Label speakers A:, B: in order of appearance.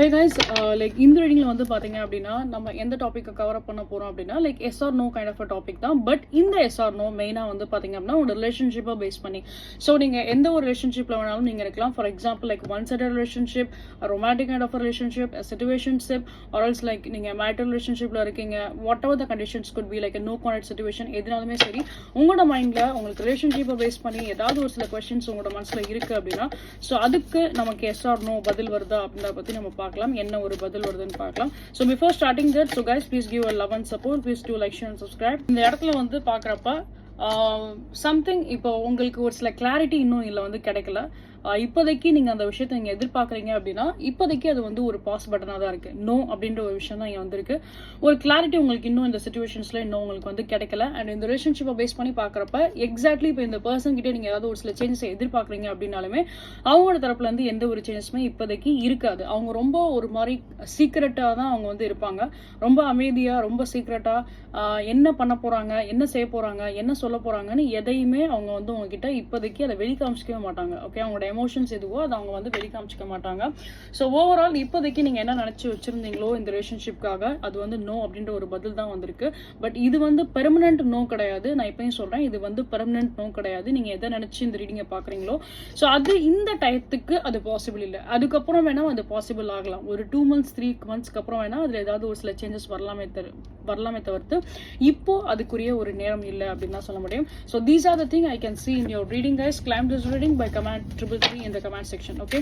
A: Hey guys, like இந்த ரீடிங்ல வந்து பாத்தீங்க அப்படின்னா நம்ம எந்த டாபிக்கை கவர் அப் பண்ண போறோம் அப்படின்னா like S R no kind of a topic தான். பட் இந்த எஸ் ஆர் நோ மெயினா வந்து பாத்தீங்க அப்படின்னா உங்க ரிலேஷன்ஷிப்பை பேஸ் பண்ணி. ஸோ நீங்க எந்த ஒரு ரிலேஷன்ஷிப்ல வேணாலும் நீங்க இருக்கலாம். For example like one sided relationship, romantic kind of relationship, situationship, or else like நீங்க மேரிட்டல் ரிலேஷன்ஷிப்ல இருக்கீங்க. Whatever the conditions could be like no contact situation, எதுனாலுமே சரி உங்களோட மைண்ட்ல உங்களுக்கு ரிலேஷன்ஷிப்பை பேஸ் பண்ணி ஏதாவது ஒரு சில கொஸ்டின்ஸ் உங்களோட மனசுல இருக்கு அப்படின்னா ஸோ அதுக்கு நமக்கு எஸ் ஆர் நோ பதில் வருதா அப்படின்றத பத்தி நம்ம பார்க்கலாம். என்ன ஒரு பதில் வருதுன்னு பார்க்கலாம். So before starting that, so guys please give a love and support, please do like, share and subscribe. இந்த இடத்துல வந்து பார்க்குறப்ப சம்திங் இப்போ உங்களுக்கு ஒரு சில கிளாரிட்டி இன்னும் இல்லை வந்து கிடைக்கல. இப்போதைக்கு நீங்கள் அந்த விஷயத்தை நீங்கள் எதிர்பார்க்குறீங்க அப்படின்னா இப்போதைக்கு அது வந்து ஒரு பாஸ் பட்டனாக தான் இருக்குது. நோ அப்படின்ற ஒரு விஷயம் தான் இங்கே வந்திருக்கு. ஒரு கிளாரிட்டி உங்களுக்கு இன்னும் இந்த சிச்சுவேஷன்ஸில் இன்னும் உங்களுக்கு வந்து கிடைக்கல. அண்ட் இந்த ரிலேஷன்ஷிப்பை பேஸ் பண்ணி பார்க்குறப்ப எக்ஸாக்ட்லி இப்போ இந்த பர்சன் கிட்டே நீங்கள் ஏதாவது ஒரு சில சேஞ்சஸை எதிர்பார்க்குறீங்க அப்படின்னாலுமே அவங்களோட தரப்புலேருந்து எந்த ஒரு சேஞ்சஸுமே இப்போதைக்கு இருக்காது. அவங்க ரொம்ப ஒரு மாதிரி சீக்ரெட்டாக தான் அவங்க வந்து இருப்பாங்க. ரொம்ப அமைதியாக, ரொம்ப சீக்ரெட்டாக என்ன பண்ண போகிறாங்க, என்ன செய்ய போகிறாங்க, என்ன சொல்ல போகிறாங்கன்னு எதையுமே அவங்க வந்து உங்ககிட்ட இப்போதைக்கு அதை வெளிக்காமிச்சிக்கவே மாட்டாங்க. ஓகே, அவங்களோட எமோஷன்ஸ் எதுவோ அதை அவங்க வந்து வெளிக்காமிச்சிக்க மாட்டாங்க. ஸோ ஓவரால் இப்போதைக்கு நீங்கள் என்ன நினச்சி வச்சிருந்தீங்களோ இந்த ரிலேஷன்ஷிப்காக அது வந்து நோ அப்படின்ற ஒரு பதில் தான் வந்திருக்கு. பட் இது வந்து பெர்மனன்ட் நோ கிடையாது. நான் இப்பயும் சொல்கிறேன், இது வந்து பெர்மனன்ட் நோ கிடையாது. நீங்கள் எதை நினச்சி இந்த ரீடிங்கை பார்க்குறீங்களோ ஸோ அது இந்த டயத்துக்கு அது பாசிபிள் இல்லை. அதுக்கப்புறம் வேணால் அது பாசிபிள் ஆகலாம். ஒரு 2 months 3 monthsக்கு அப்புறம் வேணால் அதில் ஏதாவது ஒரு சில சேஞ்சஸ் வரலாமே தவிர்த்து இப்போ அதுக்குரிய ஒரு நேரம் இல்லை அப்படின்னு தான் சொல்ல முடியும். So these are the thing I can see in your reading guys. Claim this reading by comment 333 in the comment section. Okay.